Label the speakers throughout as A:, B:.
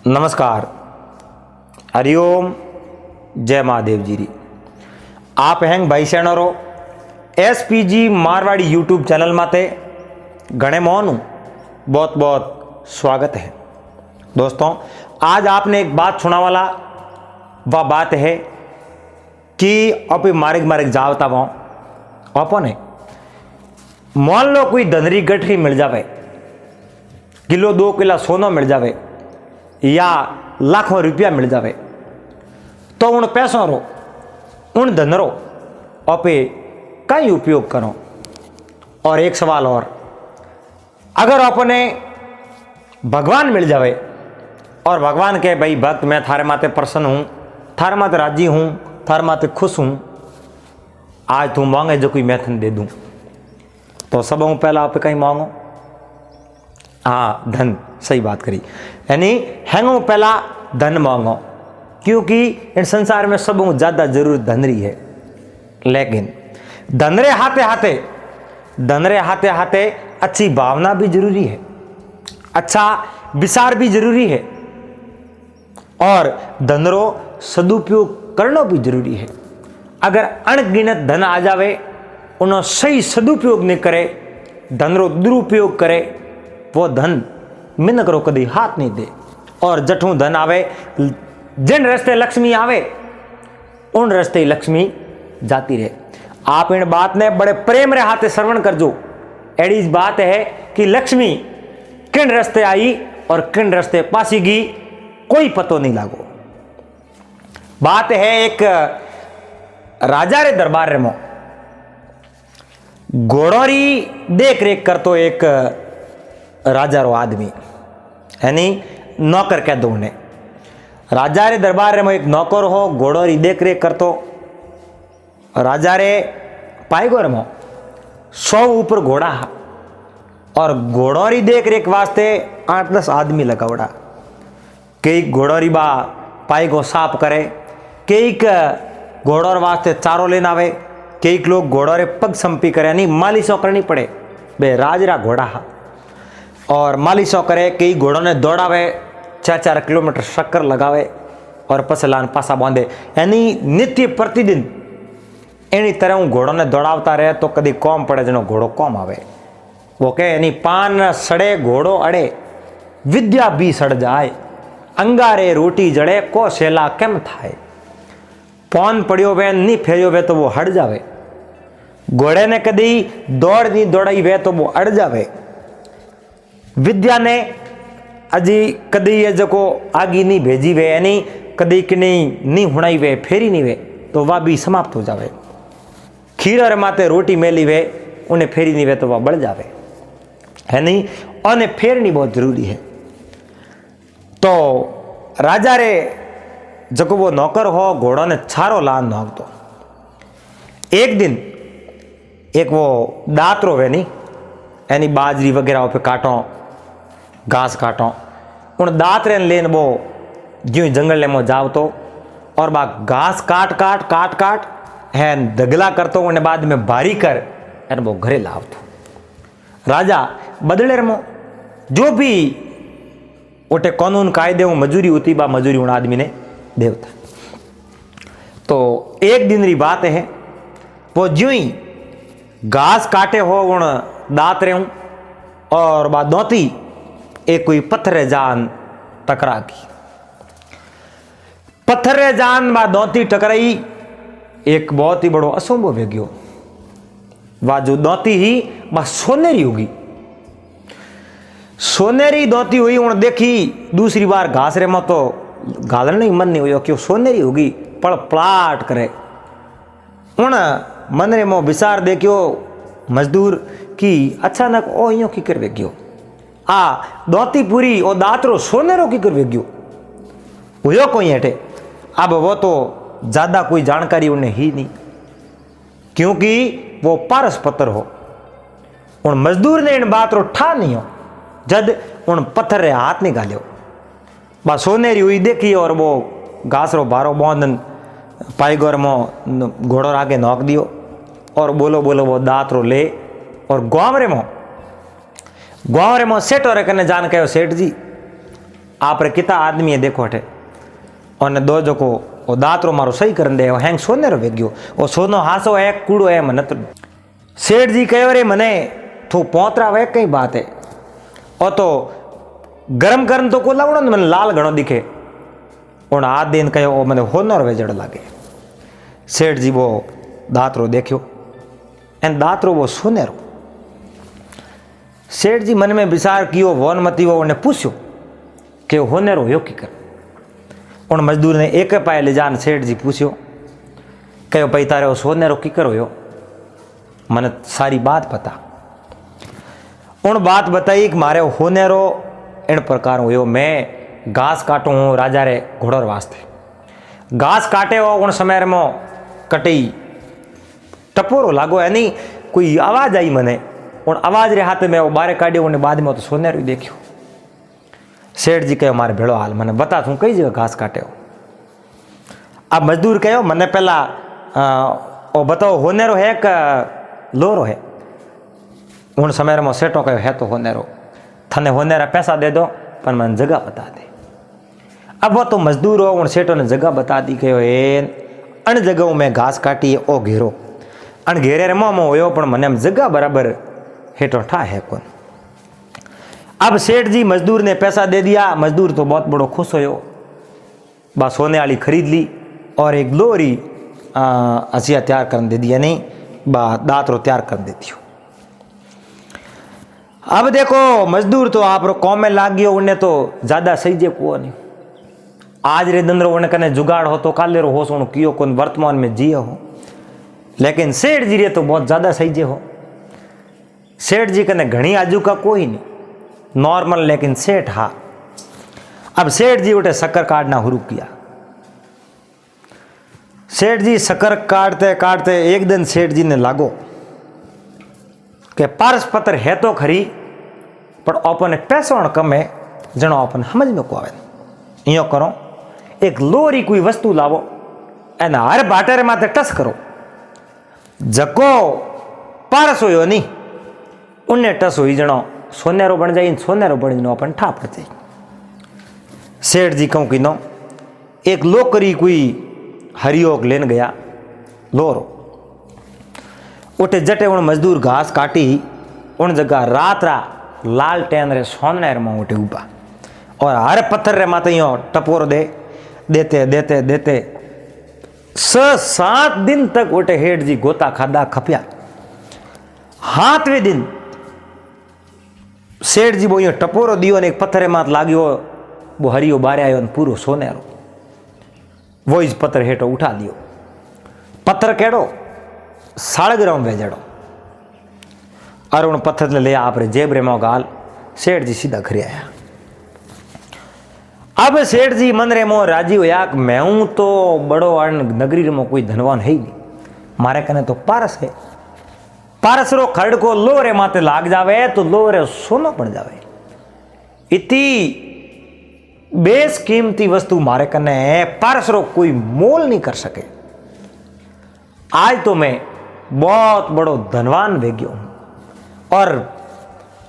A: नमस्कार, हरिओम, जय महादेव जी री। आप हैं भाई सेणरो एसपीजी मारवाड़ी यूट्यूब चैनल माते घणे मोहनु बहुत बहुत स्वागत है। दोस्तों, आज आपने एक बात सुना वाला, वह बात है कि अपने मार्ग मार्ग जावता वो अपने मान लो कोई धनरी गठरी मिल जावे, किलो 2 किलो सोना मिल जावे या लाखों रुपया मिल जावे, तो उन पैसों रो उन धनरो अपे कई उपयोग करो। और एक सवाल और, अगर अपने भगवान मिल जावे और भगवान के भाई भक्त मैं थारे माते प्रसन्न हूं, थारे माते राजी हूं, थारे माते खुश हूं, आज तू मांगे जो कोई मैं थन दे दूं, तो सबों पहला आप कहीं मांगो? हाँ, धन। सही बात करी, यानी हैंगो पहला धन मांगो, क्योंकि इन संसार में सबों ज्यादा जरूरत धनरी है। लेकिन धनरे हाथे हाथे अच्छी भावना भी जरूरी है, अच्छा विचार भी जरूरी है, और धनरो सदुपयोग करना भी जरूरी है। अगर अनगिनत धन आ जावे, उन्हें सही सदुपयोग नहीं करे, धनरो दुरुपयोग करे, वो धन मिन करो कभी हाथ नहीं दे। और जठू धन आवे, जिन रास्ते लक्ष्मी आवे उन रास्ते लक्ष्मी जाती रहे। आप इन बात ने बड़े प्रेम रे हाथे श्रवण करजो। एड़ी बात है कि लक्ष्मी किन रास्ते आई और किन रास्ते पासीगी, कोई पतो नहीं लागो। बात है एक राजा रे दरबार में घोड़ोरी देख रेख करतो एक राजा रो आदमी, यानी नौकर कह दो उन्हें। राजा रे दरबार में एक नौकर हो, घोड़ोरी देख रेख करतो। राजा रे पाईगोर में 100 ऊपर घोड़ा हा, और घोड़ोरी देख रेख वास्ते 8-10 आदमी लगावड़ा। कई घोड़ोरी बा पाईगो साफ करे, कई घोड़ोर वास्ते चारो लेना आवे, कई लोग घोड़ोरे पग संपी करे, यानी मालिशों करनी पड़े। बे राजरा घोड़ा हा और मालिशों करे, कई घोड़ों ने दौड़ावे, 4-4 किलोमीटर शक्कर लगावे और पसलान पासा बांधे, यानी नित्य प्रतिदिन एनी तरह घोड़ों ने दौड़ावता रहे तो कभी कौम पड़े जनो घोड़ो कौम आवे। वो कहे, यानी पान सड़े घोड़ो अड़े, विद्या भी सड़ जाए, अंगारे रोटी जड़े को सेला केम थाए। पौन पड़ियो वे नहीं फेरियो वे तो वो हट जावे, घोड़े ने कदी दौड़ नहीं दौड़ाई वे तो वो अड़ जावे। विद्या ने अजी कदी ये जो आगी नहीं भेजी वे, यानी कदी कि नहीं हुणाई वे, फेरी नहीं वे, तो वह भी समाप्त हो जावे। खीर और माते रोटी मेली वे, उन्हें फेरी नहीं वे तो वह बढ़ जावे, है नहीं, उन्हें फेरनी बहुत जरूरी है। तो राजा रे जको वो नौकर हो, घोड़ों ने छारो लान नौक दो। एक दिन एक वो दातरो वे नहीं, यानी बाजरी वगैरह पे काटो, घास काटो, उन दात रे लेन वो ज्यों जंगल में जाओ तो, और बा घास काट है दगला करतो, उन्हें बाद में भारी कर एन वो घरे लाव तो। राजा बदले रमो, जो भी उठे कानून कायदे मजूरी होती बा मजूरी उन आदमी ने देवता। तो एक दिन री बात है, वो ज्यों ही घास काटे हो उन दात रे, और बा दोती एक कोई पत्थर जान टकरा की। पत्थर जान बा दोती टकराई, एक बहुत ही बड़ो असंभव हो गयो। वह जो दोती ही बा सोनेरी होगी, सोनेरी दोती हुई। उन देखी दूसरी बार घास रे में तो गालन नहीं मन नहीं हुई क्यों सोनेरी होगी, पड़ पलाट करे। उन मन रे मो विचार देखियो मजदूर की अचानक ओ यो की कर गयो, आ दोती पूरी ओ दातरो सोनेरो की कर गयो, हुयो कोई हटे। अब वो तो ज्यादा कोई जानकारी उन्हें ही नहीं, क्योंकि वो पारस पत्थर हो। उन मजदूर ने इन बात रो ठा नहीं हो, जद उन पत्थर रे हाथ निकालो, बा सोनेरी हुई देखी, और वो घास रो भारो बांधन पाईगोर में घोड़ो आगे नोक दियो, और बोलो वो दात रो ले, और गांव रे मो सेठ और कने जान कहो, सेठ जी आप रे किता आदमी है देखो अठे और दो जो को वो दातरो मारो सही कर दे हैंग सोने रो वेग्यो वो सोनो हासो है कूड़ो है मन तो सेठ जी कहो रे मने थू पोतरा वे कई बात है ओ तो गरम करन तो को लावणो मन लाल घणो दिखे और आ दिन कहो ओ मने होनर वेजड़ लागे। सेठ जी वो दातरो देखियो एन दातरो वो सोनेरो। सेठ जी मन में विचार कियो वन मती वो उन्हें पूछ्यो कि होनेरो यो की कर। उन मजदूर ने एक पाए ले जान सेठ जी पूछ्यो कहो भाई तारे सोनेरो की करो यो मन सारी बात बता। उन बात बताई कि मारे होनेरो इन प्रकार हो मैं घास काटू हूँ राजा रे घोड़र वास्ते घास काटे हो उन समय में कटी टपोरो लागो है नहीं कोई आवाज आई मने उन आवाज रे हाथ में वो बारे काढ़ियो उन्हें बाद में तो सोनेरो देखियो। सेठ जी कहो मारे भेड़ो हाल मैंने बता तू कई जगह घास काटे हो। अब मजदूर कहो मने पहला ओ बताओ होनेरो है कि लोरो है। उन समय में सेठो कहो है तो होनेरो थने होनेरा पैसा दे दो पर मन जगह बता दे। अब वो तो मजदूर हो उन सेठों ने जगह बता दी कहो अन जगहों में घास काटी ओ घेरो अन घेरे रे मोमो होयो पण मने जगह बराबर हेठो ठा है कौन। अब सेठ जी मजदूर ने पैसा दे दिया। मजदूर तो बहुत बड़ो खुश होयो बा सोने वाली खरीद ली और एक लोरी हसिया तैयार कर दे दिया नहीं बा दातरो तैयार कर दे दियो। अब देखो मजदूर तो आप कौम में लाग गयो उन्हें तो ज्यादा सही जे को नहीं आज रे दिन रो उन्हें कने जुगाड़ हो तो काले रो हो सोनो कियो कोन वर्तमान में जियो हो लेकिन सेठ जी रे तो बहुत ज्यादा सही जे हो। सेठ जी कने घनी आजू का कोई नहीं नॉर्मल लेकिन सेठ हा। अब सेठ जी उठे शक्कर काटना शुरू किया। सेठ जी शक्कर काटते काटते एक दिन सेठ जी ने लागो कि पारस पत्र है तो खरी पर अपन पैसों कम है जनो अपन समझ में को आवे। यो करो एक लोरी कोई वस्तु लावो एना हर बाटेरे माथे टस करो जको पारस होयो नहीं उन्हें टस हुई जनो सोनेरो बन जाए सोनेरो बन जनो अपन ठा पड़ जाए। सेठ जी कहूँ कि नो एक लोकरी कोई हरियोग लेन गया लोरो उठे जटे उन मजदूर घास काटी उन जगह रात रा लाल टेन रे सोनेर में उठे उबा और हर पत्थर रे माते यो टपोर देते देते देते 6-7 दिन तक उठे हेठ जी गोता खादा खपिया। 7वें दिन सेठ जी वो यो टपोरो दियो ने एक पत्थर मात लाग्यो वो हरियो बारे आयो पूरो सोनेरो वो इस पत्थर हेठो उठा दियो। पत्थर केड़ो 1.5 ग्राम वेजड़ो और उन पत्थर ने ले आप रे जेब रे गाल सेठ जी सीधा घरे आया। अब सेठ जी मन रे मो राजी होया कि मैं हूं तो बड़ो अर्ण नगरी में कोई धनवान है ही नहीं मारे कने तो पारस है पारस रो खड़ को लो रे माते लाग जावे तो लो रे सोनो पड़ जावे। इतनी बेस कीमती वस्तु मारे कने पारस रो कोई मोल नहीं कर सके। आज तो मैं बहुत बड़ो धनवान वेग्यो हूं और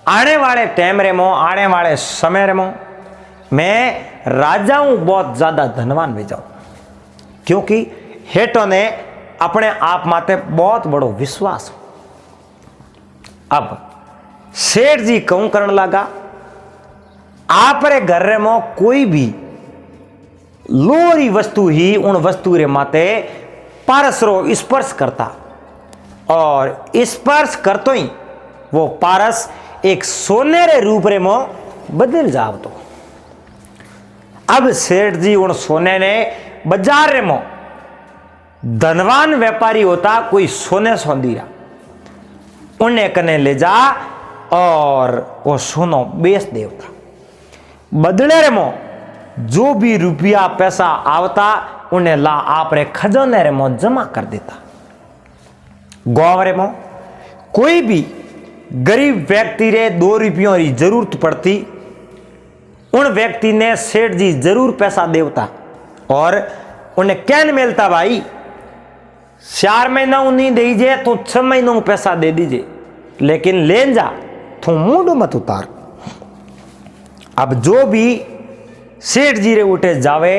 A: आने वाले टाइम रे मो आने वाले समय रे मो मैं राजा हूं बहुत ज्यादा धनवान वे जाऊं क्योंकि हेठो ने अपने आप माते बहुत बड़ो विश्वास हो। अब सेठ जी कहूं करने लगा आप रे घर रे मो कोई भी लोरी वस्तु ही उन वस्तु रे माते पारस रो स्पर्श करता और स्पर्श करतो ही वो पारस एक सोनेरे रूप रे मो बदल जावतो। अब सेठ जी उन सोने ने बाजार रे मो धनवान व्यापारी होता कोई सोने सोंदीरा उन्हें कने ले जा और वो सोनो बेच देवता बदले रे मो जो भी रुपया पैसा आवता उन्हें ला आप रे खजाने रे मो जमा कर देता। गांव रे मो कोई भी गरीब व्यक्ति रे 2 रुपयों की जरूरत पड़ती उन व्यक्ति ने सेठ जी जरूर पैसा देवता और उन्हें क्या नहीं मिलता भाई 4 महीना नहीं दीजिए तो 6 महीनों पैसा दे दीजिए लेकिन लेन जा तो मुंड मत उतार। अब जो भी सेठ जी रे उठे जावे,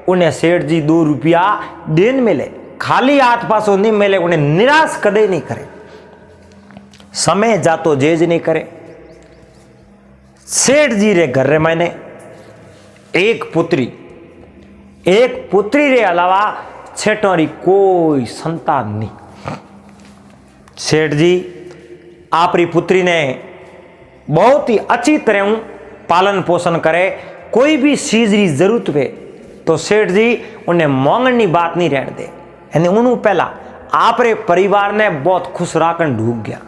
A: उन्हें सेठ जी 2 रुपया देन मिले, खाली हाथ पासों नहीं मिले, उन्हें निराश कदे नहीं करे, समय जातो जेज नहीं करे। सेठ जी रे घर रे मैंने एक पुत्री रे अलावा सेठों री कोई संतान नहीं। सेठ जी आपरी पुत्री ने बहुत ही अच्छी तरह पालन पोषण करे, कोई भी चीज की जरूरत पे तो सेठ जी उन्हें मांगने बात नहीं रहने दे, यानी उन्होंने पहला आपरे परिवार ने बहुत खुश राखन ढूक गया।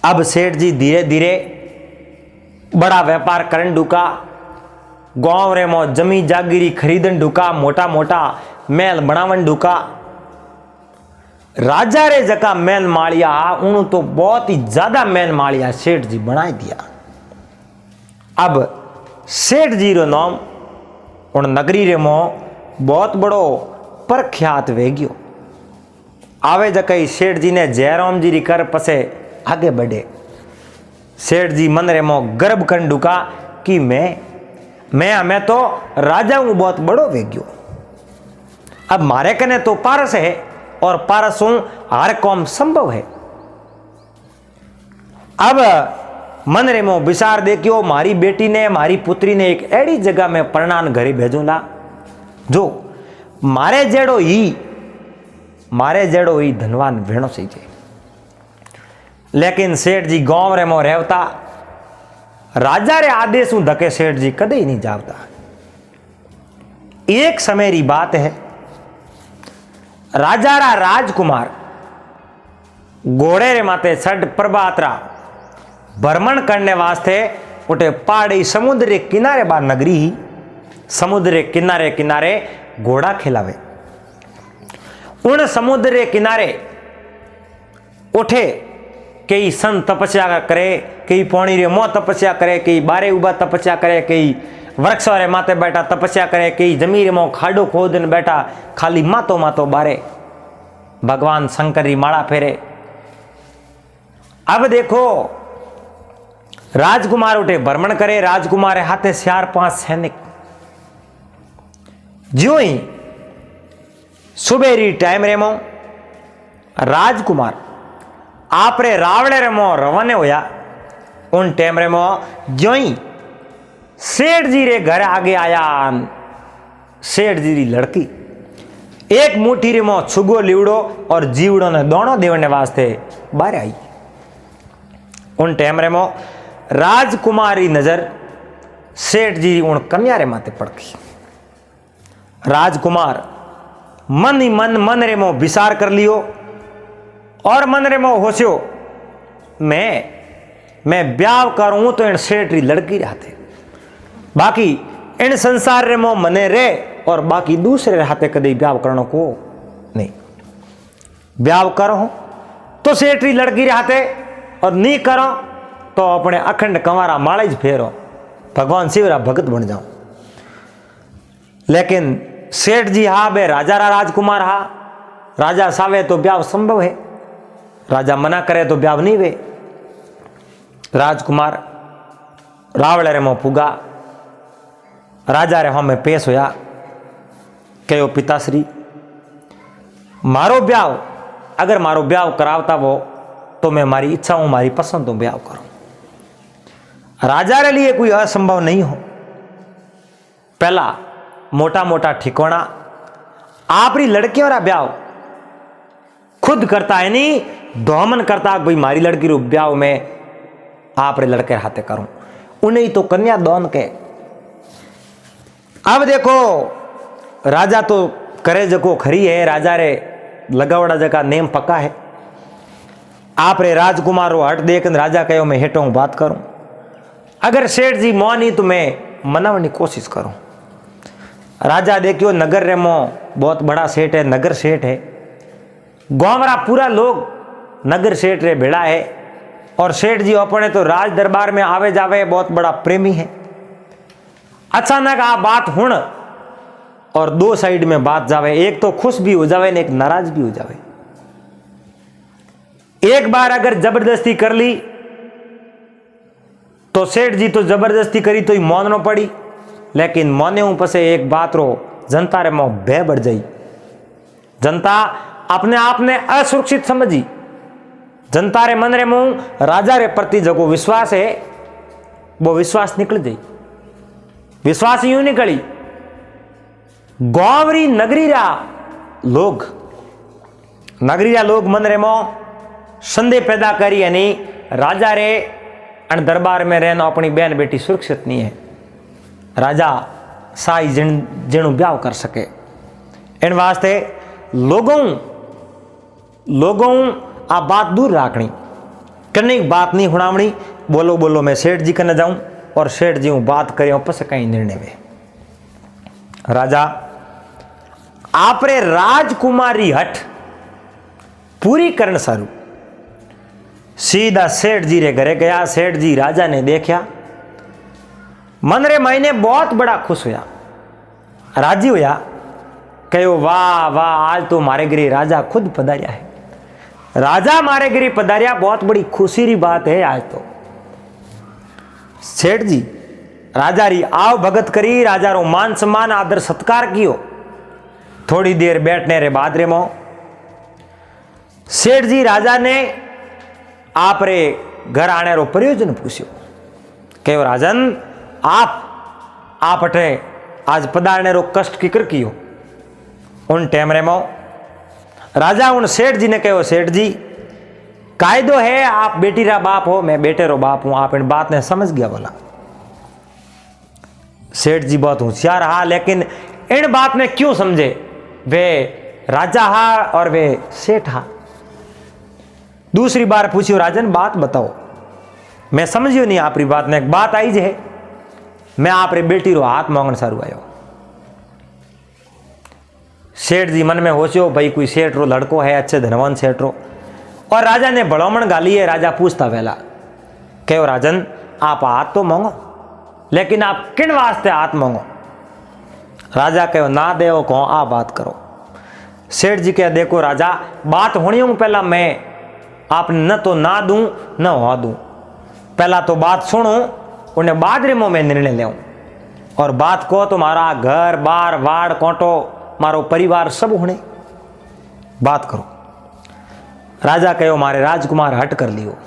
A: अब सेठ जी धीरे धीरे बड़ा व्यापार करन ढूका, गांव रे मो जमी जागीरी खरीदन ढूका, मोटा मोटा महल बनावन ढूका। राजा रे जका महल मालिया उन्हों तो बहुत ही ज्यादा महल मालिया सेठ जी बना दिया। अब सेठ जी रो नाम उन नगरी रे मो बहुत बड़ो प्रख्यात वे गयो। आवे जकई सेठ जी ने जयराम जी री कर पसे आगे बढ़े। सेठ जी मन रे मो गर्व कर ढूका कि मैं तो राजा हूं, बहुत बड़ो वे गयो। अब मारे कने तो पारस है और पारस हूं हर कौम संभव है। अब मन रे मो विचार देखियो, मारी बेटी ने मारी पुत्री ने एक एड़ी जगह में परणान घरे भेजूला जो मारे जेड़ो ही धनवान भेणो सही है। लेकिन सेठ जी गांव रे मो रहता, राजा रे आदेश हूं धके सेठ जी कदे ही नहीं जावता। एक समय री बात है, राजा रा राजकुमार घोड़े रे माते छड़ प्रभातरा भ्रमण करने वास्ते उठे पहाड़ी समुद्र रे किनारे बा नगरी ही समुद्र रे किनारे किनारे घोड़ा खिलावे। उन समुद्र रे किनारे उठे कई संत तपस्या करे, कई पौनी रे मोह तपस्या करे, कई बारे उबा तपस्या करे, कई वृक्ष रे माते बैठा तपस्या करे, कई जमीन रे मोह खाडो खोदन बैठा खाली मातो मातो बारे भगवान शंकर री माला फेरे। अब देखो राजकुमार उठे भ्रमण करे, राजकुमार हाथे 4-5 सैनिक। ज्यों ही सुबेरी टाइम रेमो राजकुमार आपरे रावड़े रेमो रवाने होया। उन टाइम रेमो ज्यों ही सेठ जी रे घर आगे आया सेठ जी री लड़की, एक मुट्ठी रेमो छुगो लिवड़ो और जीवड़ो ने दोनों देवने वास्ते बाहर आई। उन टाइम रेमो राजकुमारी नजर सेठ जी उन कन्या रे माते पड़ गई। राजकुमार मन ही मन रे मो विचार कर लियो और मन रे मो होस्यो मैं ब्याह करूं तो इन सेठ री लड़की रहते, बाकी इन संसार रे मो मने रे और बाकी दूसरे हाथे कदे ब्याह करने को नहीं। ब्याह करो तो सेठ री लड़की रहते और नहीं करो तो अपने अखंड कंवारा माले ज फेरो, भगवान शिवरा भगत बन जाओ। लेकिन सेठ जी हा बे राजा रा राजकुमार हा, राजा सावे तो ब्याह संभव है, राजा मना करे तो ब्याह नहीं वे। राजकुमार रावले रे मो पुगा, राजा रे हमें पेश होया, कहो पिताश्री मारो ब्याह अगर मारो ब्याह करावता वो तो मैं मारी इच्छा हूं मारी पसंद हूं ब्याह करूं। राजा रे लिए कोई असंभव नहीं हो। पहला मोटा मोटा ठिकाना आपरी लड़कियों रा ब्याह खुद करता है, नहीं दोमन करता भाई मारी लड़की रो ब्याह में आप रे लड़के हाथे करूं, उन्हें तो कन्या दोन के। अब देखो राजा तो करे जको खरी है, राजा रे लगावड़ा जका नेम पक्का है। आप रे राजकुमार रो हट देख राजा कहो मैं हेठों बात करूं, अगर सेठ जी मोनी तो मैं मनावनी कोशिश करूं। राजा देखियो नगर रे मो बहुत बड़ा सेठ है, नगर सेठ है, गांवरा पूरा लोग नगर सेठ रे भेड़ा है और सेठ जी अपने तो राज दरबार में आवे जावे बहुत बड़ा प्रेमी है। अचानक आ बात हुण और दो साइड में बात जावे, एक तो खुश भी हो जावे ने एक नाराज भी हो जावे। एक बार अगर जबरदस्ती कर ली तो सेठ जी तो जबरदस्ती करी तो ही मानना पड़ी, लेकिन मोने पसे एक बात रो जनता रे मों भय बढ़ जाई। जनता अपने आप ने असुरक्षित समझी। जनता रे मन रे मुंह राजा रे प्रति जो विश्वास है वो विश्वास निकल जाई। विश्वास यूं निकली गांवरी नगरी लोग मन रे मों संदेह पैदा करी यानी राजा रे अन दरबार में रहना अपनी बहन बेटी सुरक्षित नहीं है। राजा साई जिणु ब्याह कर सके इन वास्ते लोगों आ बात दूर राखनी, कन्नी बात नहीं हुणावनी। बोलो बोलो मैं सेठ जी कने जाऊं और सेठ जी बात करें पस कहीं निर्णय में। राजा आपरे राजकुमारी हट पूरी करण सारू सीधा सेठ जी रे घरे गया। सेठ जी राजा ने देखा, मन रे महीने बहुत बड़ा खुश होया, राजी होया, कहो वाह वाह आज तो मारे गिरी राजा खुद पधारिया है। राजा मारे गिरी पधारिया बहुत बड़ी खुशी री बात है आज तो। सेठ जी राजा री आव भगत करी, राजा रो मान सम्मान आदर सत्कार कियो। थोड़ी देर बैठने रे बाद रे मो सेठ जी राजा ने आप रे घर आने रो प्रयोजन पूछ्यो। कहो राजन आप अटे आज पधारने रो कष्ट किकर कियो। उन टाइम रे मो राजा उन सेठ जी ने कहो सेठ जी कायदो है आप बेटी रा बाप हो, मैं बेटे रो बाप हूं, आप इन बात ने समझ गया बोला। सेठ जी बहुत होशियार हा, लेकिन इन बात ने क्यों समझे, वे राजा हा और वे सेठ हा। दूसरी बार पूछियो राजन बात बताओ, मैं समझियो नहीं आपरी बात ने। एक बात आई जे मैं आप रे बेटी रो हाथ मांगण सारू आयो। सेठ जी मन में होशियो भाई कोई सेठ रो लड़को है, अच्छे धनवान सेठ रो। और राजा ने भड़ोमण गाली है। राजा पूछता पहला कहो राजन आप हाथ तो मांगो, लेकिन आप किन वास्ते हाथ मांगो। राजा कहो ना देव कहो आ बात करो। सेठ जी कह देखो राजा बात होनी हूं पहला मैं आप न तो ना दूं न हो दूं, पहला तो बात सुनो उन्हें बाद रे मैं निर्णय ले। और बात को तो मारा घर बार वाड़ कोटो मारो परिवार सब होने बात करो। राजा कहो मारे राजकुमार हट कर लियो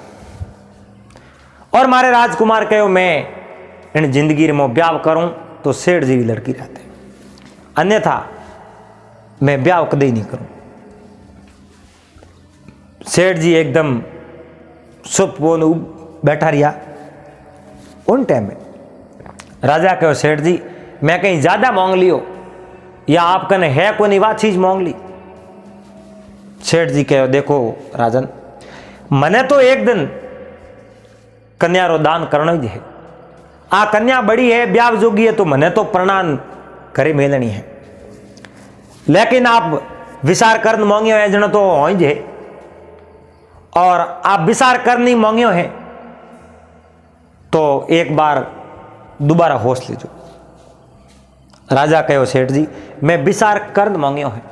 A: और मारे राजकुमार कहो मैं इन जिंदगी में ब्याह करूं तो सेठ जी की लड़की रहते, अन्यथा मैं ब्याह कदे नहीं करूं। सेठ जी एकदम चुप बोल बैठा रिया। उन टाइम में राजा कहो सेठ जी मैं कहीं ज्यादा मांग लियो या आप कने है कोई नहीं चीज मांग ली। सेठ जी कहो देखो राजन मने तो एक दिन कन्या रो दान करना ही है। आ कन्या बड़ी है ब्याह जोगी है तो मने तो प्रणान करे मेलनी है, लेकिन आप विचार कर मांगियो है जनो तो हो ही है। और आप विचार कर नहीं मांगियो है तो एक बार दोबारा होश लीजो। राजा कहो सेठ जी मैं विचार कर मांगियो है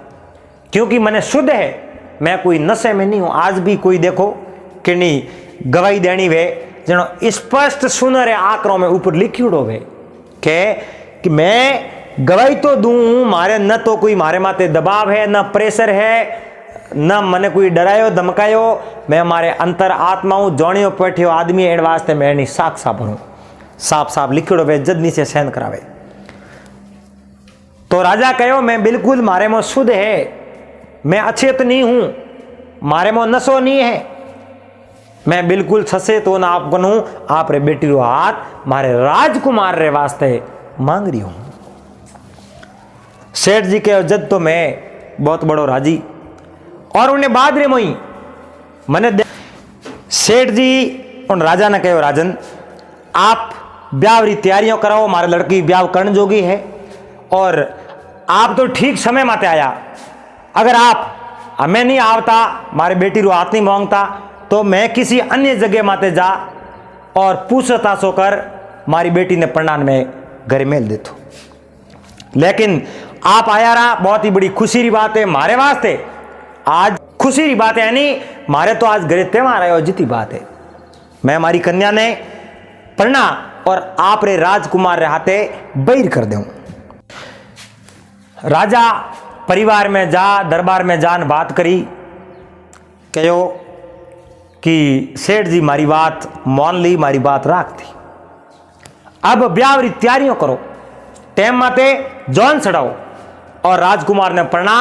A: क्योंकि मैंने शुद्ध है, मैं कोई नशे में नहीं हूं। आज भी कोई देखो कि नहीं गवाही देनी वे जनो स्पष्ट सुनर आंकड़ों में ऊपर लिखियोड़ो वे कि मैं गवाही तो दूं, मारे न तो कोई मारे माते दबाव है न प्रेशर है न मने कोई डरायो धमकायो, मैं मारे अंतर आत्माओं जोणियो बैठियो आदमी एड वास्ते मैं एनी साफ साफ भरूं। साफ साफ लिखियोड़ो वे जदनी से सहन करावे। तो राजा कहो मैं बिल्कुल मारे में शुद्ध है, मैं अचेत नहीं हूं, मारे में नशो नहीं है, मैं बिल्कुल ससे तो ना आप बनूं। आप रे बेटी रो हाथ मारे राजकुमार रे वास्ते मांग रही हूं। सेठ जी के जद तो मैं बहुत बड़ो राजी और उन्हें बाद रे मोई मने सेठ जी उन राजा ने कहो राजन आप ब्याह री तैयारियों कराओ, मारे लड़की ब्याह करने जोगी है और आप तो ठीक समय माते आया। अगर आप हमें नहीं आवता मारे बेटी रो हाथ नहीं मांगता तो मैं किसी अन्य जगह माते जा और पूछताछ होकर मारी बेटी ने प्रणान में घर मेल देतो। लेकिन आप आया रहा, बहुत ही बड़ी खुशी की बात है मारे वास्ते। आज खुशी की बात है यानी मारे तो आज घरे त्योहार आयो जितनी बात है। मैं हमारी कन्या ने पढ़ना और आप रे राजकुमार रे हाथे बैर कर दूं। राजा परिवार में जा, दरबार में जान बात करी, कहो कि सेठ जी मारी बात मान ली, मारी बात राख थी। अब ब्याह री तैयारियों करो, टाइम माते जौन चढ़ाओ और राजकुमार ने पढ़ना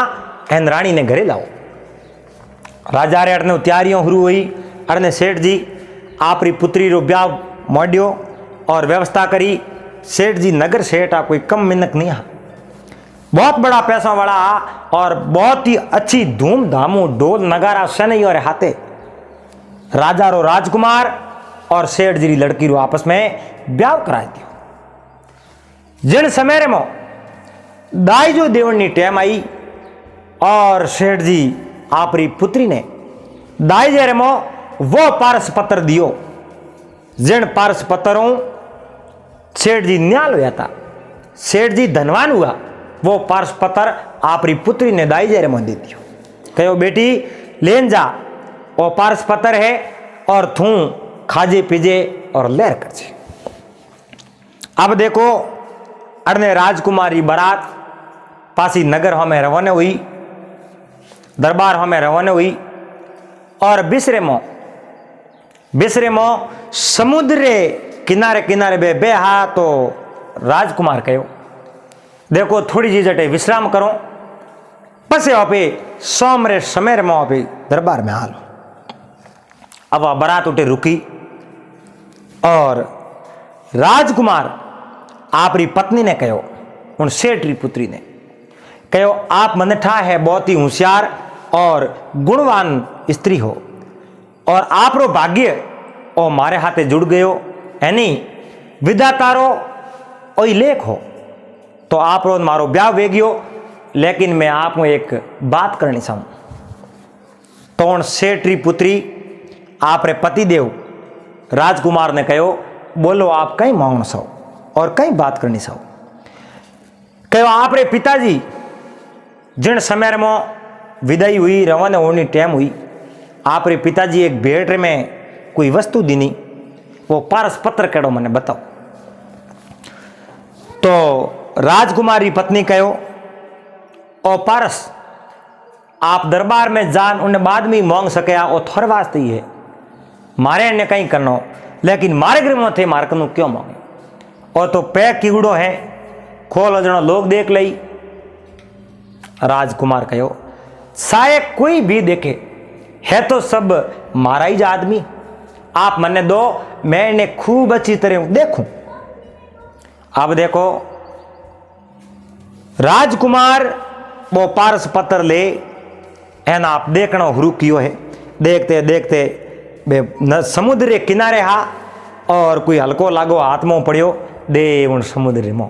A: एन रानी ने घरे लाओ। राजा रे अड़ने तैयारियों शुरू हुई। अड़ने सेठ जी आप री पुत्री रो ब्याह मोड्यो और व्यवस्था करी। सेठ जी नगर सेठ आ, कोई कम मिनक नहीं आ, बहुत बड़ा पैसा वाला आ और बहुत ही अच्छी धूमधामू ढोल नगारा सनई और हाथे राजा रो राजकुमार और सेठ जी री लड़की रो आपस में ब्याह कराई दियो। जिन समय रे मो दाई जो देवनी टाइम आई और सेठ जी आप री पुत्री ने दाई जे रे मो वो पारस पत्र दियो। जिन पारस पत्रों सेठ जी न्याल हुआ था, सेठ जी धनवान हुआ। वो पारस पत्र आप री पुत्री ने दाई जे रे मो दे दियो। कहो बेटी लेन जा, वो पारस पत्र है और थू खाजे पीजे और लहर कर छे। अब देखो अड़ने राजकुमारी बारात पासी नगर हमें रवाना हुई, दरबार हमें रवाना हुई और बिसरे मो समुद्र किनारे किनारे बे हा। तो राजकुमार कहो देखो थोड़ी जी जटे विश्राम करो, पसे आपे सोमरे समय में आपे दरबार में हालो। अब बारात उठे रुकी और राजकुमार आप री पत्नी ने कहो, उन सेठ री पुत्री ने कहो आप मनठा है, बहुत ही होशियार और गुणवान स्त्री हो और आप रो भाग्य ओ मारे हाथे जुड़ गयो, यानी विधातारो ओई लेख हो। तो आप रो मारो ब्याह वे गयो, लेकिन मैं आप एक बात करनी चाहूं। तो सेठ री पुत्री आप रे पति देव राजकुमार ने कहो बोलो आप कहीं मांगना चाहो और कहीं बात करनी चाहो। कहो आप रे पिताजी जिन समय में विदाई हुई, रवाना होने टाइम हुई, आप रे पिताजी एक भेंट में कोई वस्तु दीनी, वो पारस पत्र केड़ो मने बताओ। तो राजकुमारी पत्नी कहो ओ पारस आप दरबार में जान उन्हें बाद में मांग सके, वो थोर वास्ते ही है, मारे ने कहीं करनो, लेकिन मारे गृह में थे मार कनु क्यों मांगे। और तो पैक कीगुड़ो है, खोल जनो लोग देख लई। राजकुमार कहो साये कोई भी देखे है तो सब मारा ही जा आदमी, आप मने दो मैं इन्हें खूब अच्छी तरह देखूं। अब देखो राजकुमार वो पारस पत्र ले एन आप देखना हुरू कियो है। देखते देखते बे समुद्र के किनारे हा और कोई हल्को लागो हाथ में पड़ियो दे उन समुद्र में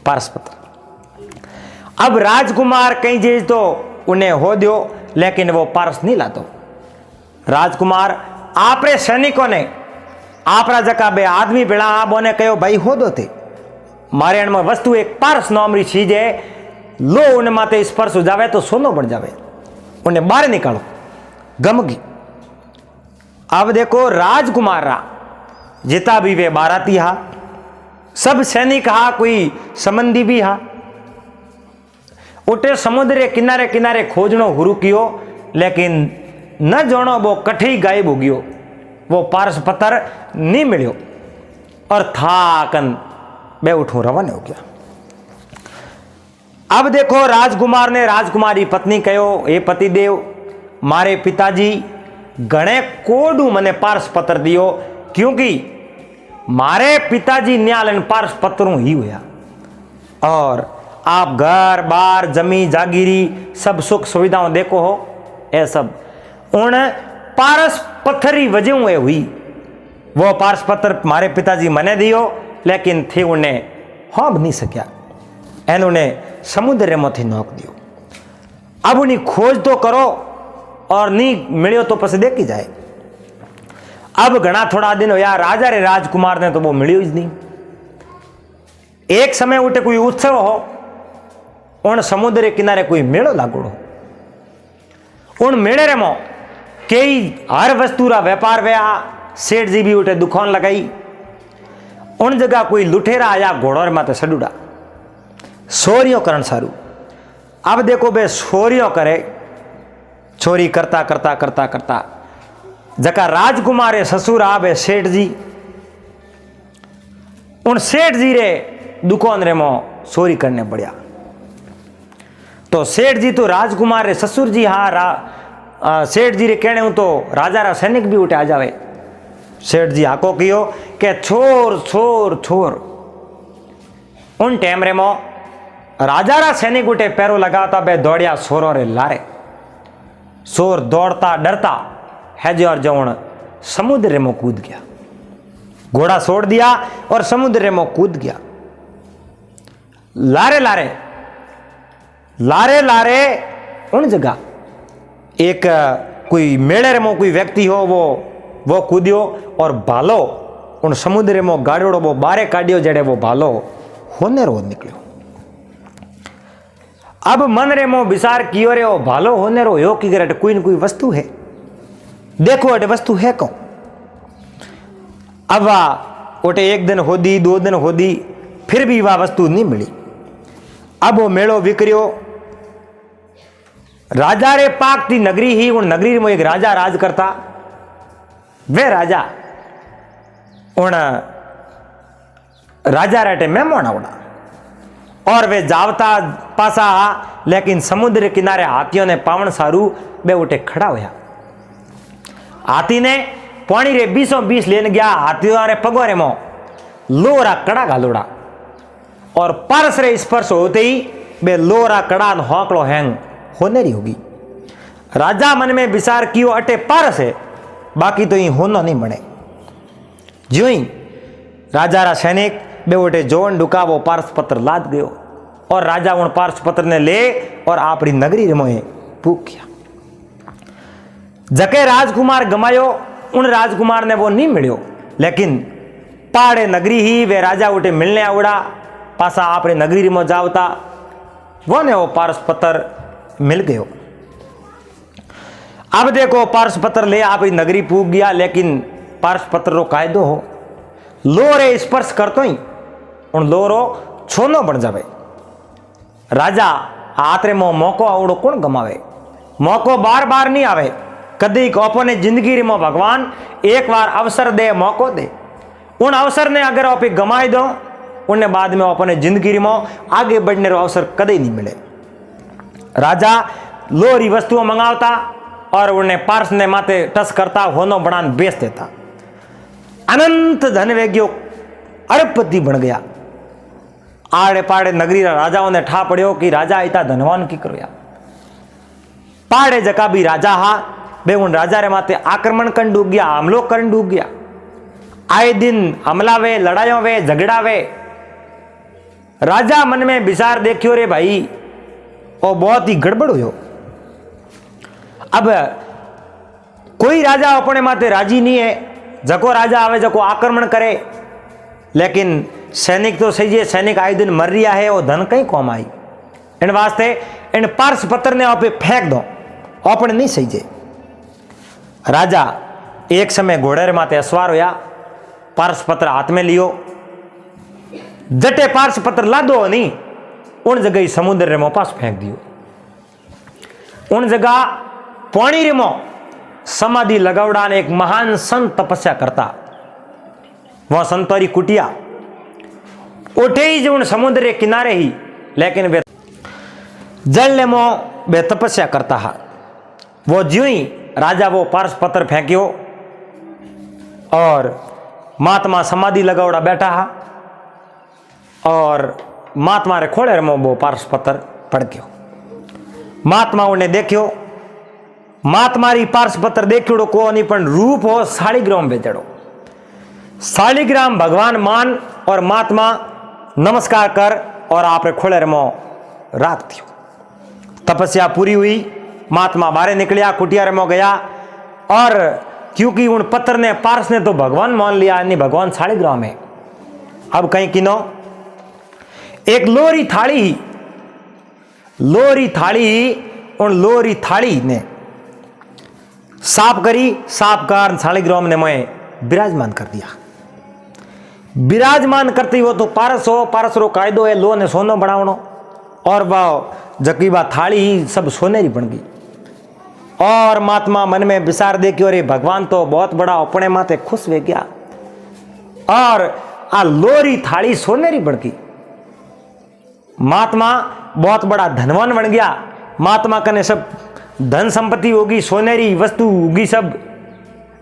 A: पारस पत्र। अब राजकुमार कहीं चीज तो उन्हें हो दियो, लेकिन वो पारस नहीं लातो। राजकुमार आपरे सैनिकों ने आपरा जका बे आदमी बेड़ा बोने कहो भाई हो दो थे मारे में वस्तु एक पारस नाम री चीज है, लो उन्हें माते स्पर्श हो जावे तो सोनो बन जावे, उन्हें बाहर निकालो गमगी। अब देखो राजकुमार रा जिता भी वे बाराती हा, सब सैनिक हा, कोई संबंधी भी हा, उठे समुद्र किनारे किनारे खोजनो हुरू कियो, लेकिन न जोनो वो कठी गायब हो गयो, वो पारस पत्थर नहीं मिलियो और थाकन बे उठो रवाना हो गया। अब देखो राजकुमार ने राजकुमारी पत्नी कहो हे पतिदेव मारे पिताजी गणे कोडू मने पारस पत्र दियो, क्योंकि मारे पिताजी न्यालन पारस पत्रों ही हुआ और आप घर बार जमी जागीरी सब सुख सुविधाओं देखो हो, ये सब उन पारस पत्थरी वजह हुई। वो पारस पत्र मारे पिताजी मने दियो, लेकिन थे उन्हें हम नहीं सकिया, एन उन्हें समुद्र में थी नोक दियो। अब उन्हें खोज तो करो और नहीं मिलियो तो पस देखी जाए। अब घना थोड़ा दिन हो यार राजा रे राजकुमार ने तो वो मिलियो ही नहीं। एक समय उठे कोई उत्सव हो, उन समुद्र के किनारे कोई मेड़ो लागोड़ो, उन मेड़े रे मो कई हर वस्तु रा व्यापार व्या, सेठ जी भी उठे दुकान लगाई उन जगह कोई लुठेरा आया घोड़ों माते सडूड़ा सोरियों करण सारू। अब देखो बे सोरियों करे चोरी करता करता करता करता जका राजकुमार ससुर आवे सेठ जी, उन सेठ जी रे दुकान रे मो चोरी करने पड़ा। तो सेठ जी तो राजकुमार रे ससुर जी हाँ सेठ जी रे कहने हूं तो राजा रा सैनिक भी उठे आ जावे। सेठ जी हाको कियो के छोर छोर छोर। उन टाइम रे मो राजा रा सैनिक उठे पैरों लगाता बे दौड़िया सोरों रे लारे। सोर दौड़ता डरता हैजे और जवन समुद्र में कूद गया। घोड़ा छोड़ दिया और समुद्र में कूद गया। लारे लारे लारे लारे उन जगह एक कोई मेले में कोई व्यक्ति हो वो कूदियो और भालो उन समुद्र में गाड़ियों वो बारे काटियो जड़े वो भालो होने रो निकलो। अब मन रे मो विचार कियो रे वो भालो होने रो यो की करे कोई न कोई वस्तु है, देखो अटे वस्तु है कौन। अब ओटे एक दिन होदी दो दिन होदी फिर भी वह वस्तु नहीं मिली। अब वो मेड़ो विक्रियो। राजा रे पाकती नगरी ही उन नगरी में एक राजा राज करता। वे राजा उन राजा रेटे मेहमान आवड़ा और वे जावता पासा लेकिन समुद्र किनारे हाथियों ने पावन सारू बे उठे खड़ा होया। हाथी ने पानी रे 20 लेन गया। हाथियों रे पगों रे मो लोरा कड़ा घालोड़ा और पारस रे स्पर्श होते ही बे लोरा कड़ा हौकड़ो हैंग होने रही होगी। राजा मन में विचार कियो अटे पारस है बाकी तो ही होना नहीं बने। ज्यों ही राजा रा सैनिक बे उठे जोन डुका वो पारस पत्र लाद गयो और राजा उन पारस पत्र ने ले और आपरी नगरी रे मोहे पूक किया। जके राजकुमार गमायो उन राजकुमार ने वो नहीं मिलियो लेकिन पहाड़े नगरी ही वे राजा उठे मिलने आवड़ा पासा आपरे नगरी रे मो जावता वो ने वो पारस पत्र मिल गयो। अब देखो पारस पत्र ले आप नगरी पूग गया लेकिन पारस पत्र रो कायदो हो लोरे स्पर्श करतो ही उन लोरो छोनो बन जावे। राजा आतरे मो मौको आवड़ो कौन गमावे। मौको बार बार नहीं आवे। कदी अपने जिंदगी में भगवान एक बार अवसर दे मौको दे। उन अवसर ने अगर आप गमाई दो उन्हें बाद में अपने जिंदगी में आगे बढ़ने रो अवसर कदे नहीं मिले। राजा लोरी वस्तुओं मंगावता और उन्हें पार्स ने माते टस करता होनो बनान बेच देता। अनंत धन वेग्यो अरबपति बन गया। आड़े पाड़े नगरी राजाओं ने ठा पड़ियो कि राजा इतना धनवान की करो। पाड़े जका भी राजा हा बे उन राजा रे माते आक्रमण कर डूब गया, हमलो कर डूब गया। आए दिन हमला वे लड़ाइयों वे झगड़ा वे। राजा मन में विचार देखियो रे भाई वो बहुत ही गड़बड़ हुयो। अब कोई राजा अपने माते राजी नहीं है। जको राजा आवे जको आक्रमण करे लेकिन सैनिक तो सही है। सैनिक आए दिन मर रिया है वो धन कहीं कौम आई। इन वास्ते इन पार्स पत्र ने आप फेंक दो अपने नहीं सही है। राजा एक समय घोड़े माते असवार होया पार्स पत्र हाथ में लियो जटे पार्स पत्र लादो नहीं उन जगह ही समुद्र रे मो पास फेंक दियो। उन जगह पानी रे मो समाधि लगावड़ा ने एक महान संत तपस्या करता। वह संतोरी कुटिया उठे ही जो उन समुद्र के किनारे ही लेकिन वे जल ले मो वे तपस्या करता है। वो ज्यों ही राजा वो पार्स पत्र फेंकियो और महात्मा समाधि लगावड़ा बैठा है और महात्मा रे खोले में वो पार्स पत्र पड़ गयो। महात्मा उन्हें देखियो। महात्मा री पार्स पत्र देखियो को नहीं पण रूप हो शालिग्राम बेचड़ो। शालिग्राम भगवान मान और महात्मा नमस्कार कर और आप खोले रे में राख दियो। तपस्या पूरी हुई। महात्मा बाहर निकलिया कुटिया रे में गया और क्योंकि उन पत्र ने पार्स ने तो भगवान मान लिया नहीं भगवान शालिग्राम है। अब कहीं किनो एक लोरी थाली उन लोरी थाली ने साफ करी। साफ कर शालिग्राम ने मैं विराजमान कर दिया। विराजमान करती हो तो पारस हो, पारस रो कायदो है लो ने सोनो बनावनो, और वह जकीबा थाली ही सब सोनेरी बन गई। और महात्मा मन में विचार दे कि अरे भगवान तो बहुत बड़ा अपने माथे खुश हो गया, और आ लोरी थाली सोनेरी बन गई। महात्मा बहुत बड़ा धनवान बन गया, महात्मा कने सब धन संपत्ति होगी, सोनेरी वस्तु होगी सब।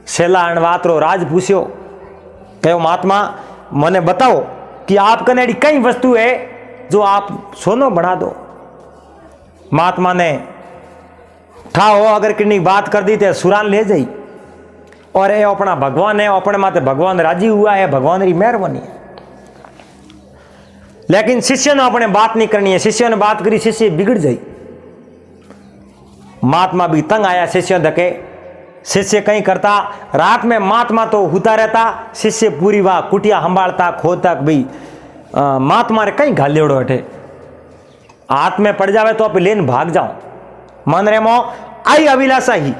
A: सेला अणवातरो राज पूछ्यो, कहो महात्मा मने बताओ कि आप कने ऐसी कई वस्तु है जो आप सोनो बना दो। महात्मा ने ठाओ अगर कितनी बात कर दी तो सुरान ले जाई, और ये अपना भगवान है, अपने माते भगवान राजी हुआ है, भगवान की मेहरबानी है। लेकिन शिष्य ने अपने बात नहीं करनी है, शिष्य ने बात करी, शिष्य बिगड़ जाई। महात्मा भी तंग आया शिष्य धके, शिष्य कहीं करता, रात में महात्मा तो होता रहता, शिष्य पूरी वाह कुटिया संभालता खोता भाई महात्मा रे कहीं घालेड़ो हटे, हाथ में पड़ जावे तो आप लेन भाग जाओ, मन रे मो आई अभिलाषा ही।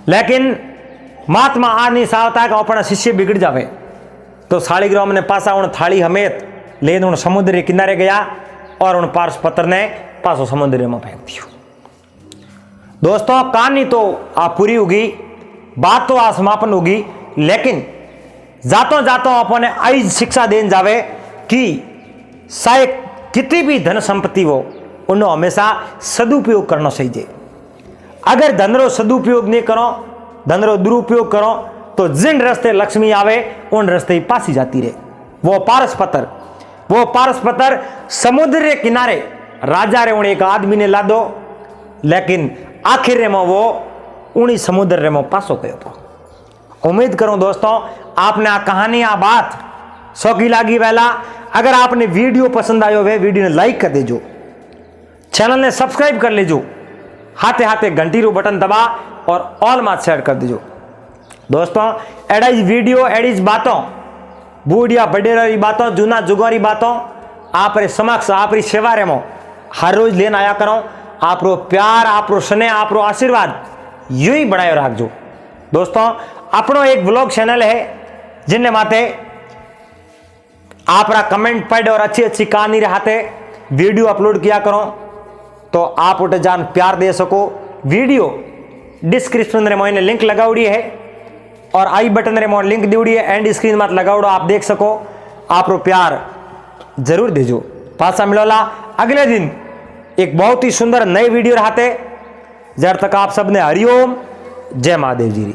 A: लेकिन महात्मा आ नहीं सावता कि अपना शिष्य बिगड़ जावे, तो शालिग्राम ने पासा उन थाली समेत लेन उन समुद्र के किनारे गया, और उन पार्श पत्थर ने पासो समुद्र में फेंक दियो। दोस्तों कहानी तो आप पूरी होगी, बात तो आ समापन होगी, लेकिन जातो जातो अपने आई शिक्षा देन जावे कि चाहे कितनी भी धन संपत्ति हो, उन्हें हमेशा सदुपयोग करना चाहिए। अगर धन रो सदुपयोग नहीं करो, धन रो दुरुपयोग करो, तो जिन रास्ते लक्ष्मी आवे उन रास्ते ही पासी जाती रहे। वो पारस पत्थर समुद्र के किनारे राजा रे उन एक आदमी ने ला दो, लेकिन आखिर में वो उन्हीं समुद्र में पासो गयो तो। उम्मीद करूं दोस्तों आपने आ कहानी आ बात शौकी लागी वेला। अगर आपने वीडियो पसंद आयो वे वीडियो ने लाइक कर देजो, चैनल ने सब्सक्राइब कर लेजो, हाथे हाथे घंटी रो बटन दबा और ऑल मात शेयर कर दीजो। दोस्तों एडाइज वीडियो एडीज बातों बूढ़िया बडेरा बातों जूना जुगारी बातों आप समक्ष आप सेवा रे मो हर रोज लेन आया करो। आप रो प्यार, आप रो स्नेह, आप रो आशीर्वाद यूं ही बढ़ाए रखो। दोस्तों अपनो एक व्लॉग चैनल है जिनने माते आप कमेंट पढ़ और अच्छी अच्छी कहानी रहते वीडियो अपलोड किया करो, तो आप उठे जान प्यार दे सको। वीडियो डिस्क्रिप्शन रे मोने लिंक लगाउड़ी है, और आई बटन रे मोने लिंक दिउड़ी है, एंड स्क्रीन मत लगाउड़ो, आप देख सको। आप रो प्यार जरूर देजो। पासा मिलोला अगले दिन एक बहुत ही सुंदर नए वीडियो रहते। जब तक आप सबने हरिओम, जय महादेव जी।